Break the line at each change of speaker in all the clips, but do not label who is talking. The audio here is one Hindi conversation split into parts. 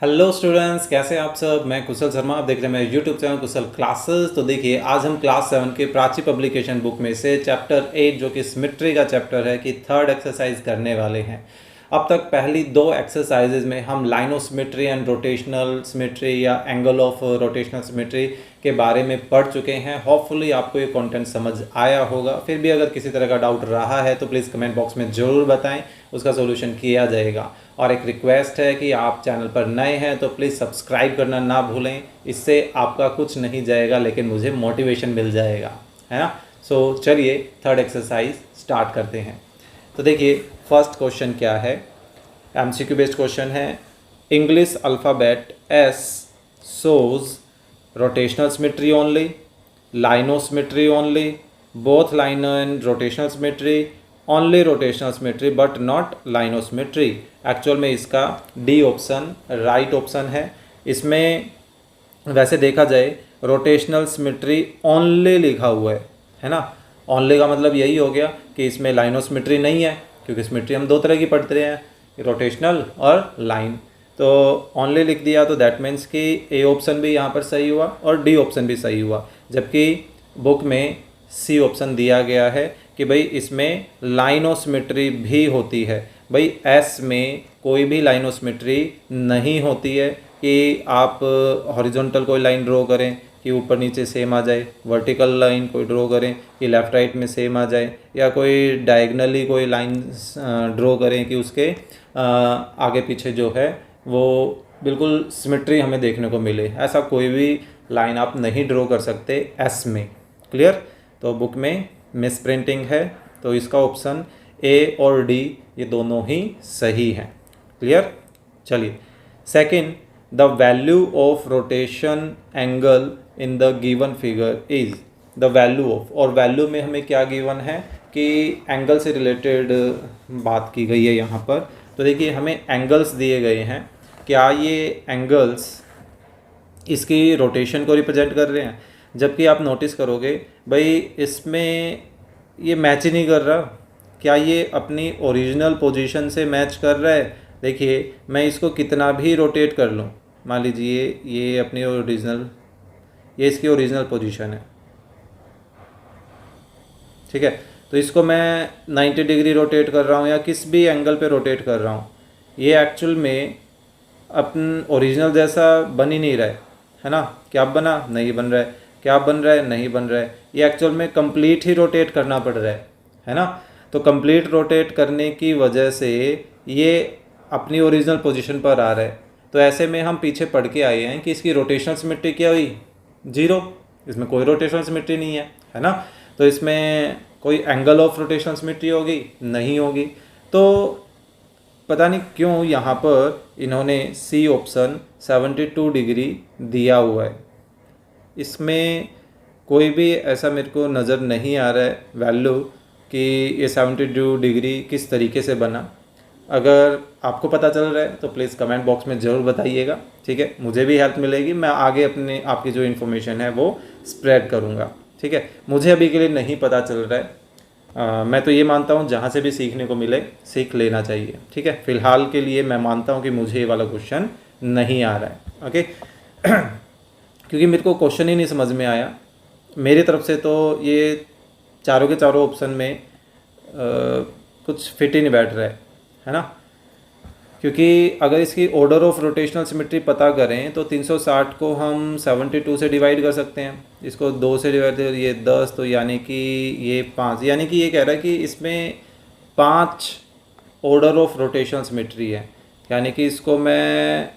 हेलो स्टूडेंट्स, कैसे हैं आप सब। मैं कुशल शर्मा, आप देख रहे हैं मेरे यूट्यूब चैनल कुशल क्लासेस। तो देखिए, आज हम क्लास 7 के प्राची पब्लिकेशन बुक में से चैप्टर 8 जो कि सिमेट्री का चैप्टर है कि थर्ड एक्सरसाइज करने वाले हैं। अब तक पहली दो एक्सरसाइजेज में हम line of symmetry and rotational symmetry या एंगल ऑफ रोटेशनल सिमेट्री के बारे में पढ़ चुके हैं। होपफुली आपको ये कंटेंट समझ आया होगा। फिर भी अगर किसी तरह का डाउट रहा है तो प्लीज़ कमेंट बॉक्स में ज़रूर बताएं, उसका सोल्यूशन किया जाएगा। और एक रिक्वेस्ट है कि आप चैनल पर नए हैं तो प्लीज़ सब्सक्राइब करना ना भूलें। इससे आपका कुछ नहीं जाएगा लेकिन मुझे मोटिवेशन मिल जाएगा, है ना। सो चलिए थर्ड एक्सरसाइज स्टार्ट करते हैं। तो देखिए, फर्स्ट क्वेश्चन क्या है। एमसीक्यू बेस्ड क्वेश्चन है। English alphabet S shows rotational symmetry only, लाइनो सिमेट्री ओनली, बोथ लाइनो and rotational symmetry, only rotational symmetry but not लाइनो सिमेट्री। एक्चुअल में इसका डी ऑप्शन राइट ऑप्शन है। इसमें वैसे देखा जाए रोटेशनल सिमेट्री ओनली लिखा हुआ है ना। ओनली का मतलब यही हो गया कि इसमें लाइनो सिमेट्री नहीं है, क्योंकि सिमेट्री हम दो तरह की पढ़ते हैं, रोटेशनल और लाइन। तो ओनली लिख दिया तो दैट मीन्स कि ए ऑप्शन भी यहाँ पर सही हुआ और डी ऑप्शन भी सही हुआ। जबकि बुक में सी ऑप्शन दिया गया है कि भाई इसमें लाइनोसिमेट्री भी होती है। भाई एस में कोई भी लाइनोसिमेट्री नहीं होती है कि आप हॉरिजॉन्टल कोई लाइन ड्रॉ करें कि ऊपर नीचे सेम आ जाए, वर्टिकल लाइन कोई ड्रॉ करें कि लेफ़्ट राइट में सेम आ जाए, या कोई डायगनली कोई लाइन ड्रॉ करें कि उसके आगे पीछे जो है वो बिल्कुल सिमेट्री हमें देखने को मिले। ऐसा कोई भी लाइन आप नहीं ड्रॉ कर सकते एस में। क्लियर। तो बुक में मिस प्रिंटिंग है, तो इसका ऑप्शन ए और डी ये दोनों ही सही हैं। क्लियर। चलिए second, the value of rotation angle in the given figure is. The value of, और वैल्यू में हमें क्या गिवन है कि एंगल से रिलेटेड बात की गई है यहाँ पर। तो देखिए, हमें एंगल्स दिए गए हैं। क्या ये एंगल्स इसकी रोटेशन को रिप्रेजेंट कर रहे हैं? जबकि आप नोटिस करोगे भाई इसमें ये मैच ही नहीं कर रहा। क्या ये अपनी ओरिजिनल पोजीशन से मैच कर रहा है? देखिए, मैं इसको कितना भी रोटेट कर लूँ, मान लीजिए ये अपनी ओरिजिनल, ये इसकी ओरिजिनल पोजीशन है, ठीक है। तो इसको मैं 90 डिग्री रोटेट कर रहा हूँ या किस भी एंगल पे रोटेट कर रहा हूँ, ये एक्चुअल में अपन ओरिजिनल जैसा बन ही नहीं रहा है ना। क्या बना? नहीं बन रहा है। क्या बन रहा है? नहीं बन रहा है। ये एक्चुअल में कंप्लीट ही रोटेट करना पड़ रहा है ना। तो कंप्लीट रोटेट करने की वजह से ये अपनी ओरिजिनल पोजीशन पर आ रहा है। तो ऐसे में हम पीछे पढ़ के आए हैं कि इसकी रोटेशनल सिमेट्री क्या हुई? जीरो। इसमें कोई रोटेशनल सिमेट्री नहीं है ना। तो इसमें कोई एंगल ऑफ रोटेशनल सिमेट्री होगी? नहीं होगी। तो पता नहीं क्यों यहाँ पर इन्होंने सी ऑप्शन 72 डिग्री दिया हुआ है। इसमें कोई भी ऐसा मेरे को नज़र नहीं आ रहा है वैल्यू कि ये 72 डिग्री किस तरीके से बना। अगर आपको पता चल रहा है तो प्लीज़ कमेंट बॉक्स में ज़रूर बताइएगा, ठीक है। मुझे भी हेल्प मिलेगी, मैं आगे अपने आपकी जो इन्फॉर्मेशन है वो स्प्रेड करूँगा, ठीक है। मुझे अभी के लिए नहीं पता चल रहा है। मैं तो ये मानता हूँ जहाँ से भी सीखने को मिले सीख लेना चाहिए, ठीक है। फ़िलहाल के लिए मैं मानता हूँ कि मुझे ये वाला क्वेश्चन नहीं आ रहा है, ओके। क्योंकि मेरे को क्वेश्चन ही नहीं समझ में आया मेरी तरफ से। तो ये चारों के चारों ऑप्शन में कुछ फिट ही नहीं बैठ रहा है ना। क्योंकि अगर इसकी ऑर्डर ऑफ रोटेशनल सिमेट्री पता करें तो 360 को हम 72 से डिवाइड कर सकते हैं। इसको 2 से डिवाइड कर, ये 10, तो यानी कि ये 5, यानी कि ये कह रहा है कि इसमें 5 ऑर्डर ऑफ रोटेशनल सिमेट्री है। यानी कि इसको मैं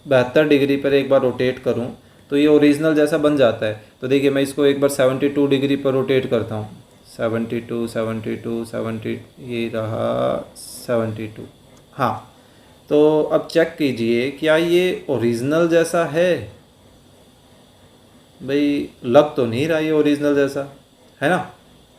72 डिग्री पर एक बार रोटेट करूं तो ये ओरिजिनल जैसा बन जाता है। तो देखिए, मैं इसको एक बार 72 डिग्री पर रोटेट करता हूँ। 72 72 70, ये रहा 72। हाँ, तो अब चेक कीजिए क्या ये ओरिजिनल जैसा है? भाई लग तो नहीं रहा ये ओरिजिनल जैसा, है ना।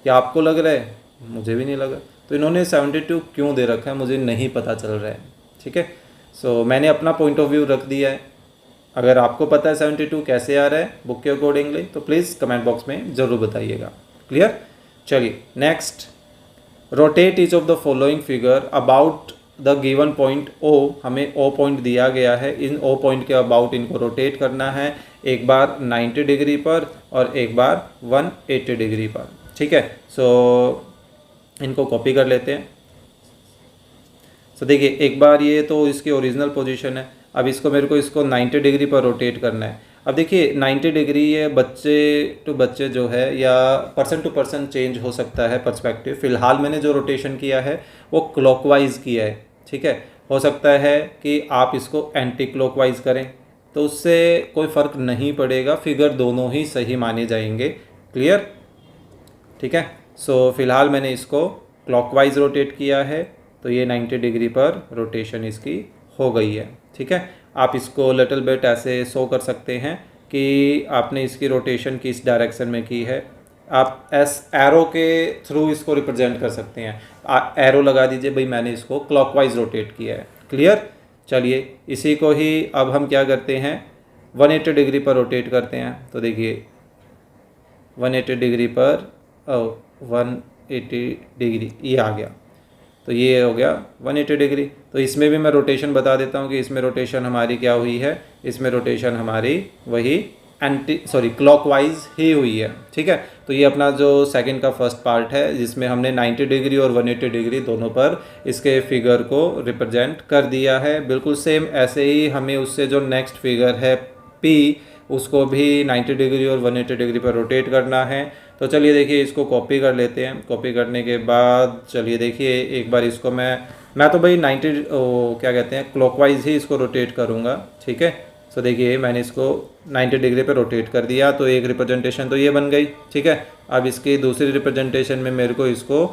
क्या आपको लग रहा है? मुझे भी नहीं लगा। तो इन्होंने 72 क्यों दे रखा है मुझे नहीं पता चल रहा है, ठीक है। सो मैंने अपना पॉइंट ऑफ व्यू रख दिया है। अगर आपको पता है 72 कैसे आ रहा है बुक के अकॉर्डिंगली तो प्लीज़ कमेंट बॉक्स में ज़रूर बताइएगा। क्लियर। चलिए next, rotate each of the following figure about the given point O, हमें ओ पॉइंट दिया गया है, इन ओ पॉइंट के अबाउट इनको रोटेट करना है, एक बार 90 डिग्री पर और एक बार 180 डिग्री पर। ठीक है, सो इनको कॉपी कर लेते हैं। सो देखिए एक बार ये तो इसकी ओरिजिनल पोजीशन है, अब इसको मेरे को इसको 90 डिग्री पर रोटेट करना है। अब देखिए 90 डिग्री ये बच्चे टू बच्चे जो है या पर्सन टू पर्सन चेंज हो सकता है पर्सपेक्टिव। फ़िलहाल मैंने जो रोटेशन किया है वो क्लॉकवाइज किया है। ठीक है, हो सकता है कि आप इसको एंटी क्लॉकवाइज करें तो उससे कोई फ़र्क नहीं पड़ेगा, फिगर दोनों ही सही माने जाएंगे। क्लियर? ठीक है, सो फ़िलहाल मैंने इसको क्लॉकवाइज रोटेट किया है तो ये 90 डिग्री पर रोटेशन इसकी हो गई है। ठीक है, आप इसको लिटिल बिट ऐसे शो कर सकते हैं कि आपने इसकी रोटेशन किस डायरेक्शन में की है। आप एरो के थ्रू इसको रिप्रेजेंट कर सकते हैं। एरो लगा दीजिए भाई मैंने इसको क्लॉकवाइज रोटेट किया है। क्लियर? चलिए इसी को ही अब हम क्या करते हैं, 180 डिग्री पर रोटेट करते हैं। तो देखिए 180 डिग्री पर 180 डिग्री ये आ गया, तो ये हो गया 180 डिग्री। तो इसमें भी मैं रोटेशन बता देता हूँ कि इसमें रोटेशन हमारी क्या हुई है, इसमें रोटेशन हमारी वही क्लॉकवाइज ही हुई है। ठीक है, तो ये अपना जो सेकंड का फर्स्ट पार्ट है जिसमें हमने 90 डिग्री और 180 डिग्री दोनों पर इसके फिगर को रिप्रेजेंट कर दिया है। बिल्कुल सेम ऐसे ही हमें उससे जो नेक्स्ट फिगर है P उसको भी 90 डिग्री और 180 डिग्री पर रोटेट करना है। तो चलिए देखिए इसको कॉपी कर लेते हैं। कॉपी करने के बाद चलिए देखिए एक बार इसको मैं तो भाई 90 क्या कहते हैं क्लॉकवाइज ही इसको रोटेट करूँगा। ठीक है, सो देखिए मैंने इसको 90 डिग्री पे रोटेट कर दिया तो एक रिप्रेजेंटेशन तो ये बन गई। ठीक है, अब इसकी दूसरी रिप्रेजेंटेशन में मेरे को इसको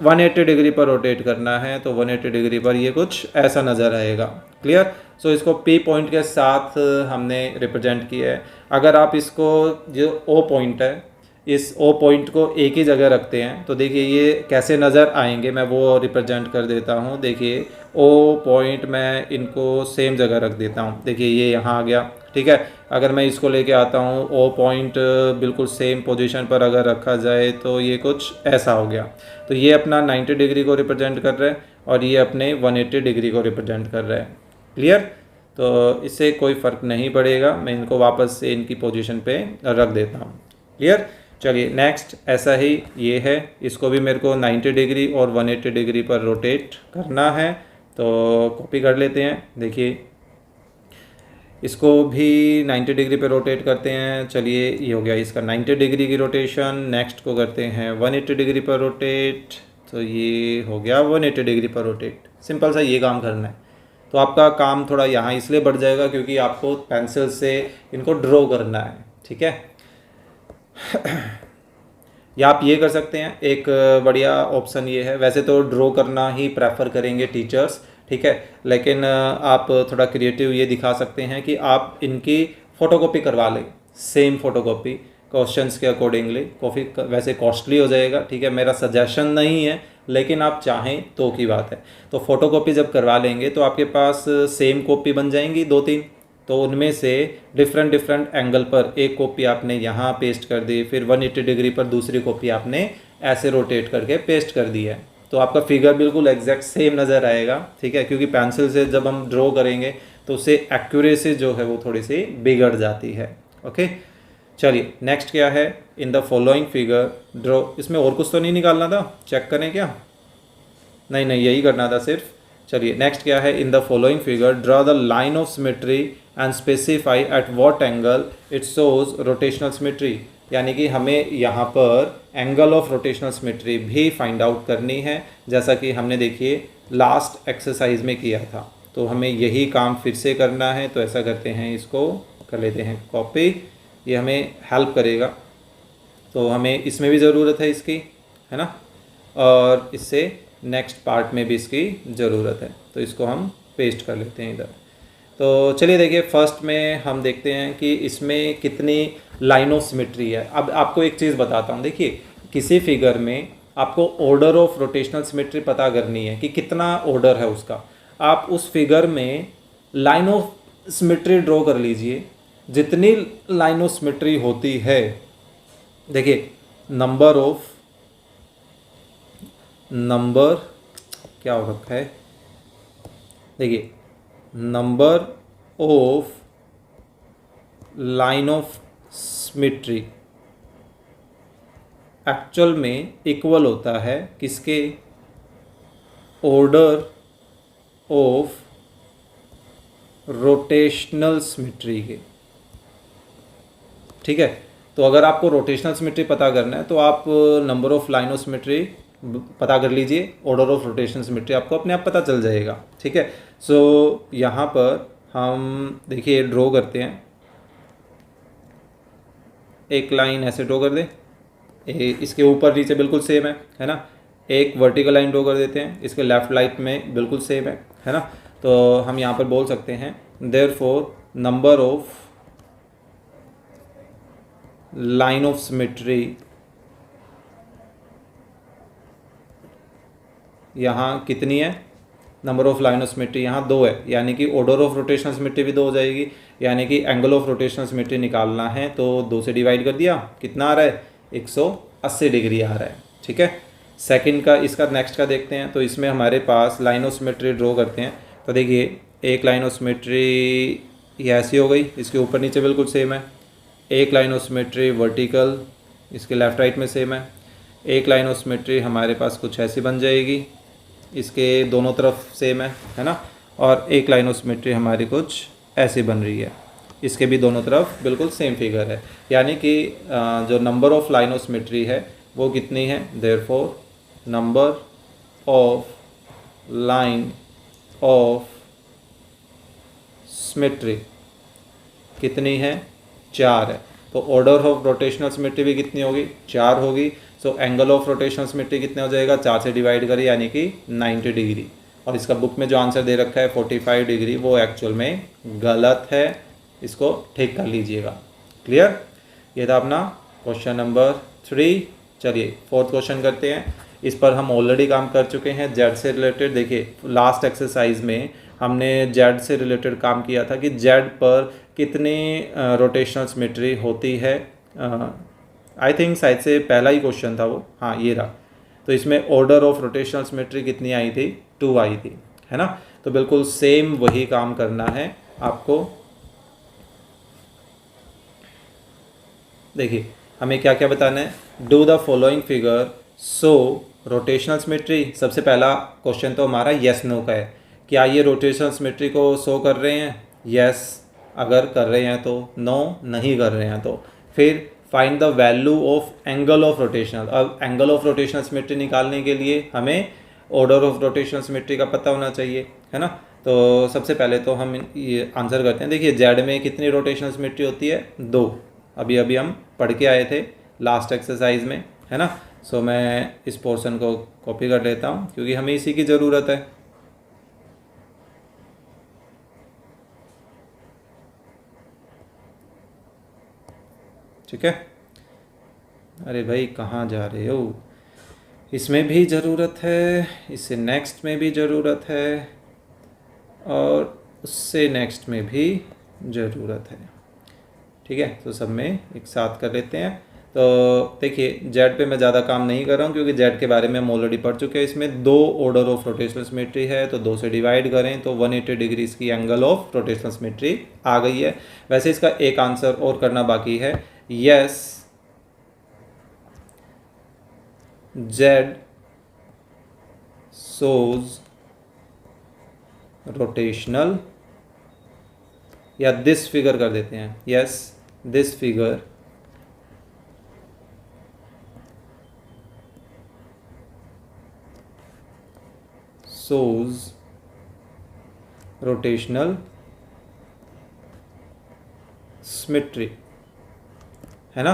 180 डिग्री पर रोटेट करना है, तो 180 डिग्री पर ये कुछ ऐसा नज़र आएगा। क्लियर? सो इसको P पॉइंट के साथ हमने रिप्रेजेंट किया है। अगर आप इसको जो O पॉइंट है इस O पॉइंट को एक ही जगह रखते हैं तो देखिए ये कैसे नज़र आएंगे, मैं वो रिप्रेजेंट कर देता हूँ। देखिए O पॉइंट मैं इनको सेम जगह रख देता हूँ। देखिए ये यहाँ आ गया। ठीक है, अगर मैं इसको लेके आता हूँ O पॉइंट बिल्कुल सेम पोजीशन पर अगर रखा जाए तो ये कुछ ऐसा हो गया। तो ये अपना 90 डिग्री को रिप्रेजेंट कर रहा है और ये अपने 180 डिग्री को रिप्रेजेंट कर रहा है। क्लियर? तो इससे कोई फ़र्क नहीं पड़ेगा, मैं इनको वापस से इनकी पोजीशन पे रख देता हूँ। क्लियर? चलिए नेक्स्ट ऐसा ही ये है, इसको भी मेरे को 90 डिग्री और 180 डिग्री पर रोटेट करना है। तो कॉपी कर लेते हैं। देखिए इसको भी 90 डिग्री पे रोटेट करते हैं। चलिए ये हो गया इसका 90 डिग्री की रोटेशन। नेक्स्ट को करते हैं 180 डिग्री पर रोटेट, तो ये हो गया 180 डिग्री पर रोटेट। सिंपल सा ये काम करना है। तो आपका काम थोड़ा यहाँ इसलिए बढ़ जाएगा क्योंकि आपको पेंसिल से इनको ड्रॉ करना है। ठीक है, या आप ये कर सकते हैं, एक बढ़िया ऑप्शन ये है, वैसे तो ड्रॉ करना ही प्रेफर करेंगे टीचर्स। ठीक है, लेकिन आप थोड़ा क्रिएटिव ये दिखा सकते हैं कि आप इनकी फ़ोटोकॉपी करवा लें, सेम फ़ोटोकॉपी क्वेश्चंस के अकॉर्डिंगली। कॉफ़ी वैसे कॉस्टली हो जाएगा। ठीक है, मेरा सजेशन नहीं है, लेकिन आप चाहें तो की बात है। तो फ़ोटोकॉपी जब करवा लेंगे तो आपके पास सेम कॉपी बन जाएंगी 2-3, तो उनमें से डिफरेंट एंगल पर एक कॉपी आपने यहाँ पेस्ट कर दी, फिर 180 डिग्री पर दूसरी कॉपी आपने ऐसे रोटेट करके पेस्ट कर दी है, तो आपका फिगर बिल्कुल एग्जैक्ट सेम नज़र आएगा। ठीक है, क्योंकि पेंसिल से जब हम ड्रॉ करेंगे तो उससे एक्यूरेसी जो है वो थोड़ी सी बिगड़ जाती है। ओके, चलिए नेक्स्ट क्या है, in the following figure draw. इसमें और कुछ तो नहीं निकालना था, चेक करें क्या? नहीं यही करना था सिर्फ। चलिए नेक्स्ट क्या है, in the following figure draw the line of symmetry and specify at what angle it shows rotational symmetry. यानी कि हमें यहाँ पर एंगल ऑफ रोटेशनल सिमेट्री भी फाइंड आउट करनी है, जैसा कि हमने देखिए लास्ट एक्सरसाइज में किया था। तो हमें यही काम फिर से करना है। तो ऐसा करते हैं, इसको कर लेते हैं कॉपी, ये हमें हेल्प करेगा। तो हमें इसमें भी ज़रूरत है इसकी, है ना, और इससे नेक्स्ट पार्ट में भी इसकी ज़रूरत है। तो इसको हम पेस्ट कर लेते हैं इधर। तो चलिए देखिए, फर्स्ट में हम देखते हैं कि इसमें कितनी लाइन ऑफ सिमेट्री है। अब आपको एक चीज़ बताता हूँ। देखिए किसी फिगर में आपको ऑर्डर ऑफ रोटेशनल सिमेट्री पता करनी है कि कितना ऑर्डर है उसका। आप उस फिगर में लाइन ऑफ सिमेट्री ड्रॉ कर लीजिए। जितनी लाइन ऑफ सिमेट्री होती है, देखिए नंबर क्या हो रखा है, देखिए number of line of symmetry actual में इक्वल होता है किसके, ऑर्डर ऑफ रोटेशनल सिमेट्री के। ठीक है, तो अगर आपको रोटेशनल सिमेट्री पता करना है तो आप number of line of symmetry पता कर लीजिए, ऑर्डर ऑफ रोटेशनल सिमेट्री आपको अपने आप पता चल जाएगा। ठीक है, सो यहाँ पर हम देखिए ड्रॉ करते हैं, एक लाइन ऐसे ड्रॉ कर दें, इसके ऊपर नीचे बिल्कुल सेम है ना। एक वर्टिकल लाइन ड्रॉ कर देते हैं, इसके लेफ्ट राइट में बिल्कुल सेम है ना। तो हम यहाँ पर बोल सकते हैं therefore number of line of symmetry, यहाँ कितनी है, number of line of symmetry यहाँ 2 है, यानी कि ऑर्डर ऑफ रोटेशनल सिमेट्री भी 2 हो जाएगी, यानी कि एंगल ऑफ रोटेशनल सिमेट्री निकालना है तो 2 से डिवाइड कर दिया, कितना आ रहा है 180 डिग्री आ रहा है। ठीक है, सेकंड का, इसका नेक्स्ट का देखते हैं। तो इसमें हमारे पास लाइन ऑफ सिमेट्री ड्रॉ करते हैं, तो देखिए एक लाइन ऑफ सिमेट्री ये ऐसी हो गई, इसके ऊपर नीचे बिल्कुल सेम है। एक लाइन ऑफ सिमेट्री वर्टिकल, इसके लेफ्ट राइट में सेम है। एक लाइन ऑफ सिमेट्री हमारे पास कुछ ऐसी बन जाएगी, इसके दोनों तरफ सेम है ना। और एक लाइन ऑफ सिमेट्री हमारी कुछ ऐसी बन रही है, इसके भी दोनों तरफ बिल्कुल सेम फिगर है, यानी कि जो number of line of symmetry है वो कितनी है, therefore number of line of symmetry कितनी है, 4 है। तो ऑर्डर ऑफ रोटेशनल सिमेट्री भी कितनी होगी, 4 होगी। So angle of rotational symmetry कितने हो जाएगा, 4 से डिवाइड करिए, यानी कि 90 डिग्री। और इसका बुक में जो आंसर दे रखा है 45 डिग्री, वो एक्चुअल में गलत है, इसको ठीक कर लीजिएगा। क्लियर, ये था अपना क्वेश्चन नंबर 3। चलिए फोर्थ क्वेश्चन करते हैं। इस पर हम ऑलरेडी काम कर चुके हैं, जेड से रिलेटेड। देखिए लास्ट एक्सरसाइज में हमने जेड से रिलेटेड काम किया था कि जेड पर कितनी रोटेशनल सिमेट्री होती है। आई थिंक शायद से पहला ही क्वेश्चन था वो, हाँ ये रहा। तो इसमें ऑर्डर ऑफ रोटेशनल सिमेट्री कितनी आई थी, 2 आई थी, है ना। तो बिल्कुल सेम वही काम करना है आपको। देखिए हमें क्या क्या बताना है, do the following figure so rotational symmetry. सबसे पहला क्वेश्चन तो हमारा येस नो का है, क्या ये रोटेशनल सिमेट्री को शो कर रहे हैं, येस अगर कर रहे हैं तो, नो नहीं कर रहे हैं तो। फिर find the value of angle of rotational. अब एंगल ऑफ रोटेशनल सिमेट्री निकालने के लिए हमें ऑर्डर ऑफ रोटेशनल सिमेट्री का पता होना चाहिए, है ना। तो सबसे पहले तो हम ये आंसर करते हैं। देखिए जेड में कितनी रोटेशनल सिमेट्री होती है, 2। अभी हम पढ़ के आए थे लास्ट एक्सरसाइज में, है ना। सो मैं इस पोर्शन को कॉपी कर लेता हूँ क्योंकि हमें इसी की ज़रूरत है। ठीक है, अरे भाई कहाँ जा रहे हो, इसमें भी ज़रूरत है, इससे नेक्स्ट में भी ज़रूरत है, और उससे नेक्स्ट में भी ज़रूरत है। ठीक है, तो सब में एक साथ कर लेते हैं। तो देखिए जेड पे मैं ज़्यादा काम नहीं कर रहा हूँ क्योंकि जेड के बारे में हम ऑलरेडी पढ़ चुके हैं। इसमें 2 ऑर्डर ऑफ रोटेशनल सिमेट्री है, तो 2 से डिवाइड करें तो 180 डिग्री की एंगल ऑफ रोटेशनल सिमेट्री आ गई है। वैसे इसका एक आंसर और करना बाकी है, यस जेड shows रोटेशनल, या दिस फिगर कर देते हैं, yes this figure shows rotational symmetry, है ना।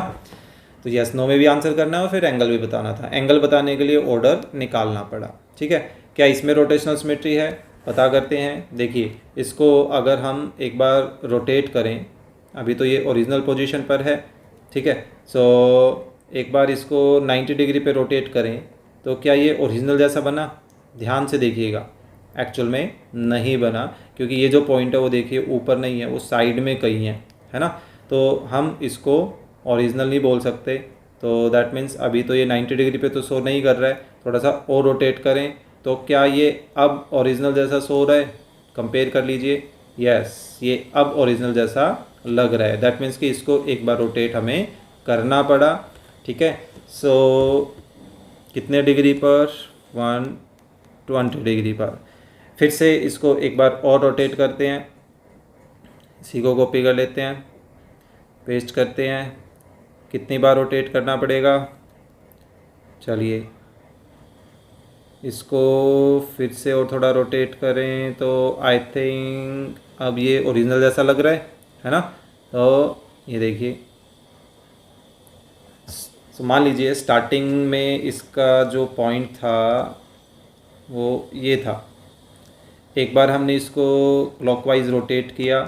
तो यस नो में भी आंसर करना है और फिर एंगल भी बताना था। एंगल बताने के लिए ऑर्डर निकालना पड़ा। ठीक है, क्या इसमें रोटेशनल सिमेट्री है, पता करते हैं। देखिए इसको अगर हम एक बार रोटेट करें, अभी तो ये ओरिजिनल पोजीशन पर है, ठीक है। सो एक बार इसको 90 डिग्री पे रोटेट करें तो क्या ये ओरिजिनल जैसा बना, ध्यान से देखिएगा। एक्चुअल में नहीं बना क्योंकि ये जो पॉइंट है वो देखिए ऊपर नहीं है, वो साइड में कहीं है ना। तो हम इसको ओरिजिनल नहीं बोल सकते। तो दैट मीन्स अभी तो ये 90 डिग्री पे तो शो नहीं कर रहा है, थोड़ा सा और रोटेट करें तो क्या ये अब ओरिजिनल जैसा शो हो रहा है, कंपेयर कर लीजिए। यस, ये अब ओरिजिनल जैसा लग रहा है। दैट मीन्स कि इसको एक बार रोटेट हमें करना पड़ा। ठीक है, सो कितने डिग्री पर? 120 डिग्री पर। फिर से इसको एक बार और रोटेट करते हैं। इसी को कॉपी कर लेते हैं, पेस्ट करते हैं। कितनी बार रोटेट करना पड़ेगा? चलिए इसको फिर से और थोड़ा रोटेट करें तो आई थिंक अब ये ओरिजिनल जैसा लग रहा है ना? तो ये देखिए, तो मान लीजिए स्टार्टिंग में इसका जो पॉइंट था वो ये था। एक बार हमने इसको क्लॉकवाइज रोटेट किया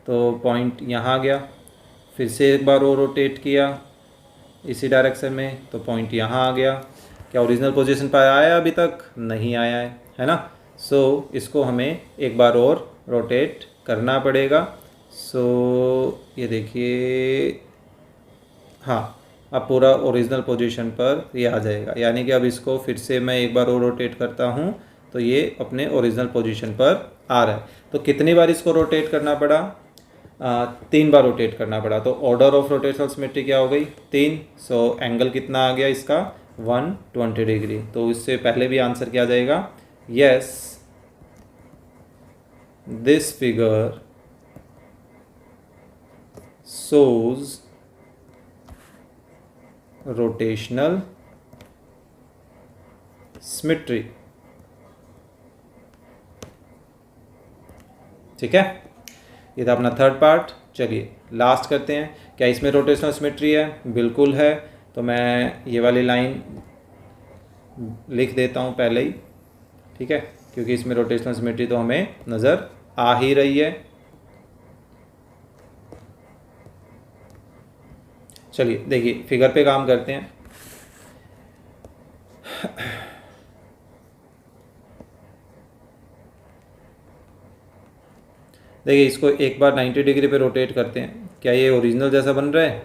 तो पॉइंट यहाँ आ गया। फिर से एक बार और रोटेट किया इसी डायरेक्शन में तो पॉइंट यहाँ आ गया। क्या ओरिजिनल पोजीशन पर आया? अभी तक नहीं आया है ना? सो इसको हमें एक बार और रोटेट करना पड़ेगा। सो ये देखिए, हाँ, अब पूरा ओरिजिनल पोजीशन पर ये आ जाएगा। यानी कि अब इसको फिर से मैं एक बार और रोटेट करता हूँ तो ये अपने ओरिजिनल पोजीशन पर आ रहा है। तो कितनी बार इसको रोटेट करना पड़ा? 3 बार रोटेट करना पड़ा। तो ऑर्डर ऑफ रोटेशनल सिमेट्री क्या हो गई? 3। सो एंगल कितना आ गया इसका? 120 डिग्री। तो इससे पहले भी आंसर क्या आ जाएगा? Yes, this figure shows rotational symmetry. ठीक है, ये था अपना थर्ड पार्ट। चलिए लास्ट करते हैं। क्या इसमें रोटेशनल सिमेट्री है? बिल्कुल है। तो मैं ये वाली लाइन लिख देता हूँ पहले ही। ठीक है, क्योंकि इसमें रोटेशनल सिमेट्री तो हमें नज़र आ ही रही है। चलिए देखिए, फिगर पे काम करते हैं। देखिए इसको एक बार 90 डिग्री पे रोटेट करते हैं। क्या ये ओरिजिनल जैसा बन रहा है?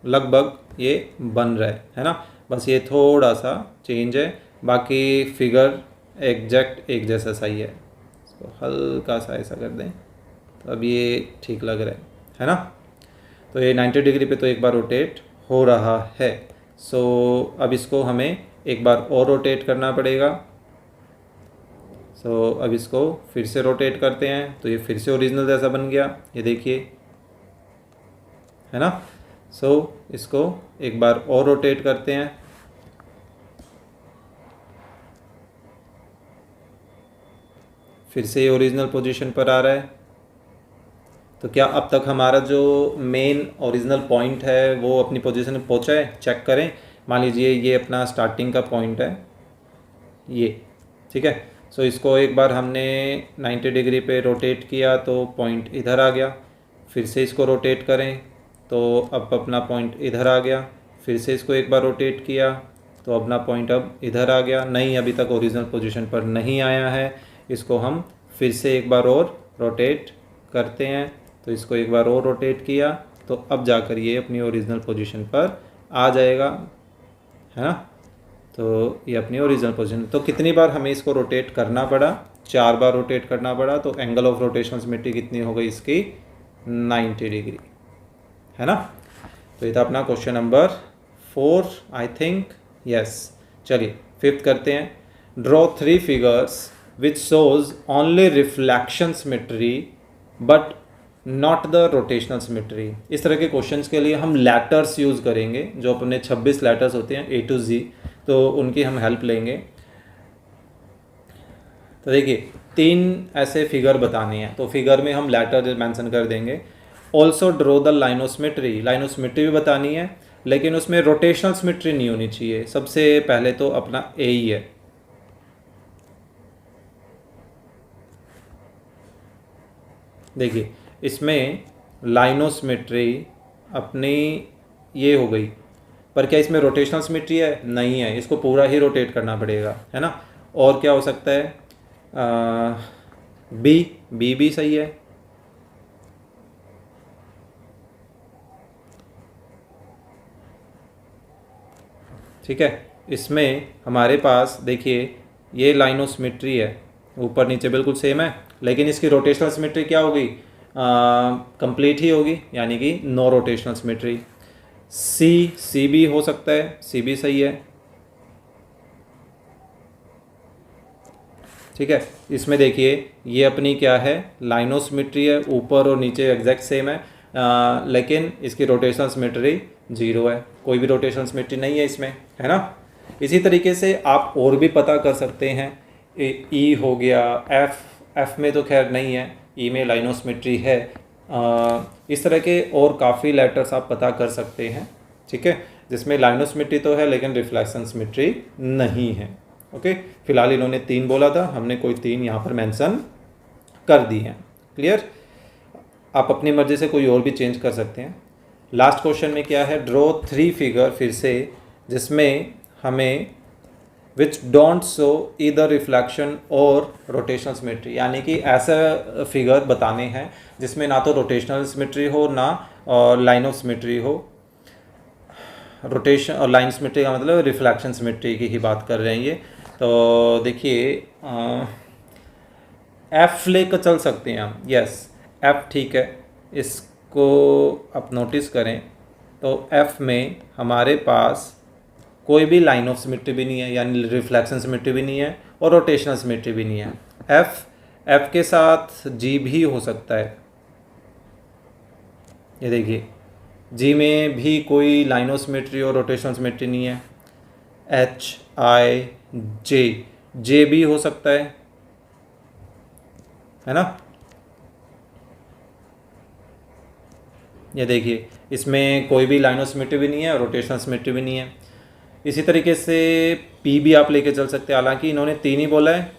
लगभग ये बन रहा है ना? बस ये थोड़ा सा चेंज है, बाकी फिगर एग्जैक्ट एक जैसा सही है। इसको हल्का सा ऐसा कर दें तो अब ये ठीक लग रहा है ना? तो ये 90 डिग्री पे तो एक बार रोटेट हो रहा है। सो अब इसको हमें एक बार और रोटेट करना पड़ेगा। सो अब इसको फिर से रोटेट करते हैं तो ये फिर से ओरिजिनल जैसा बन गया। ये देखिए, है ना? सो इसको एक बार और रोटेट करते हैं। फिर से ये ओरिजिनल पोजीशन पर आ रहा है। तो क्या अब तक हमारा जो मेन ओरिजिनल पॉइंट है वो अपनी पोजीशन में पहुंचा है? चेक करें। मान लीजिए ये अपना स्टार्टिंग का पॉइंट है ये। ठीक है, सो इसको एक बार हमने 90 डिग्री पे रोटेट किया तो पॉइंट इधर आ गया। फिर से इसको रोटेट करें तो अब अपना पॉइंट इधर आ गया। फिर से इसको एक बार रोटेट किया तो अपना पॉइंट अब इधर आ गया। नहीं, अभी तक ओरिजिनल पोजीशन पर नहीं आया है। इसको हम फिर से एक बार और रोटेट करते हैं। तो इसको एक बार और रोटेट किया तो अब जाकर ये अपनी ओरिजिनल पोजीशन पर आ जाएगा, है ना? तो ये अपनी ओरिजिनल पोजीशन। तो कितनी बार हमें इसको रोटेट करना पड़ा? 4 बार रोटेट करना पड़ा। तो एंगल ऑफ रोटेशनल सिमेट्री कितनी हो गई इसकी? 90 डिग्री, है ना? तो ये था अपना question number 4 I think. Yes, चलिए फिफ्थ करते हैं। Draw 3 figures which shows only reflection symmetry but not the rotational symmetry. इस तरह के क्वेश्चंस के लिए हम लेटर्स यूज़ करेंगे। जो अपने 26 लेटर्स होते हैं A to Z, तो उनकी हम हेल्प लेंगे। तो देखिए 3 ऐसे फिगर बताने हैं तो फिगर में हम लेटर मेंशन कर देंगे। Also draw the line of symmetry. Line of symmetry भी बतानी है लेकिन उसमें रोटेशनल सिमेट्री नहीं होनी चाहिए। सबसे पहले तो अपना A ही है। देखिए इसमें लाइनोसिमेट्री अपनी ये हो गई, पर क्या इसमें रोटेशनल सिमेट्री है? नहीं है, इसको पूरा ही रोटेट करना पड़ेगा, है ना? और क्या हो सकता है? बी भी सही है। ठीक है, इसमें हमारे पास देखिए ये लाइनोसिमेट्री है, ऊपर नीचे बिल्कुल सेम है। लेकिन इसकी रोटेशनल सिमेट्री क्या होगी, कंप्लीट ही होगी, यानी कि नो रोटेशनल सिमेट्री। सी भी हो सकता है, सी भी सही है, ठीक है। इसमें देखिए ये अपनी क्या है, लाइनोसिमेट्री है, ऊपर और नीचे एग्जैक्ट सेम है, लेकिन इसकी रोटेशनल सिमेट्री 0 है, कोई भी रोटेशनल सिमेट्री नहीं है इसमें, है ना। इसी तरीके से आप और भी पता कर सकते हैं, ई हो गया, एफ में तो खैर नहीं है, ई में लाइनोसिमेट्री है, इस तरह के और काफ़ी लेटर्स आप पता कर सकते हैं, ठीक है, जिसमें लाइनोसिमेट्री तो है लेकिन रिफ्लेक्शन सिमेट्री नहीं है। ओके, फिलहाल इन्होंने 3 बोला था, हमने कोई 3 यहाँ पर मेंशन कर दी हैं। क्लियर, आप अपनी मर्जी से कोई और भी चेंज कर सकते हैं। लास्ट क्वेश्चन में क्या है, ड्रॉ 3 फिगर, फिर से जिसमें हमें which don't show either reflection और रोटेशनल सिमेट्री, यानी कि ऐसा फिगर बताने हैं जिसमें ना तो रोटेशनल सिमेट्री हो ना लाइन ऑफ सिमेट्री हो। रोटेशन और लाइन सिमेट्री का मतलब रिफ्लेक्शन सिमेट्री की ही बात कर रहे हैं ये। तो देखिए एफ लेकर चल सकते हैं हम, यस एफ ठीक है, इसको आप नोटिस करें तो एफ में हमारे पास कोई भी लाइन ऑफ सिमेट्री भी नहीं है, यानी रिफ्लेक्शन सिमेट्री भी नहीं है और रोटेशनल सिमेट्री भी नहीं है। एफ के साथ जी भी हो सकता है, ये देखिए जी में भी कोई लाइन ऑफ सिमेट्री और रोटेशनल सिमेट्री नहीं है। एच आई जे भी हो सकता है ना। ये देखिए इसमें कोई भी लाइन ऑफ सिमेट्री भी नहीं है और रोटेशनल सिमेट्री भी नहीं है। इसी तरीके से पी भी आप लेके चल सकते हैं, हालांकि इन्होंने 3 ही बोला है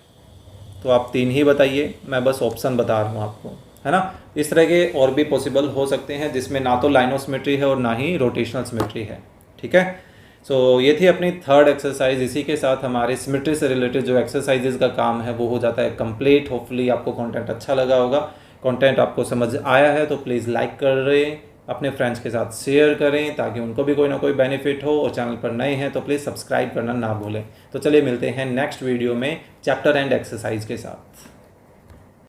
तो आप 3 ही बताइए, मैं बस ऑप्शन बता रहा हूँ आपको, है ना। इस तरह के और भी पॉसिबल हो सकते हैं जिसमें ना तो लाइन ऑफ सिमेट्री है और ना ही रोटेशनल सिमेट्री है, ठीक है। सो ये थी अपनी 3rd एक्सरसाइज। इसी के साथ हमारे सिमेट्री से रिलेटेड जो एक्सरसाइजेज का काम है वो हो जाता है कंप्लीट। होपफुली आपको कंटेंट अच्छा लगा होगा। कंटेंट आपको समझ आया है तो प्लीज़ लाइक कर रहे हैं, अपने फ्रेंड्स के साथ शेयर करें ताकि उनको भी कोई ना कोई बेनिफिट हो, और चैनल पर नए हैं तो प्लीज़ सब्सक्राइब करना ना भूलें। तो चलिए मिलते हैं नेक्स्ट वीडियो में चैप्टर एंड एक्सरसाइज के साथ।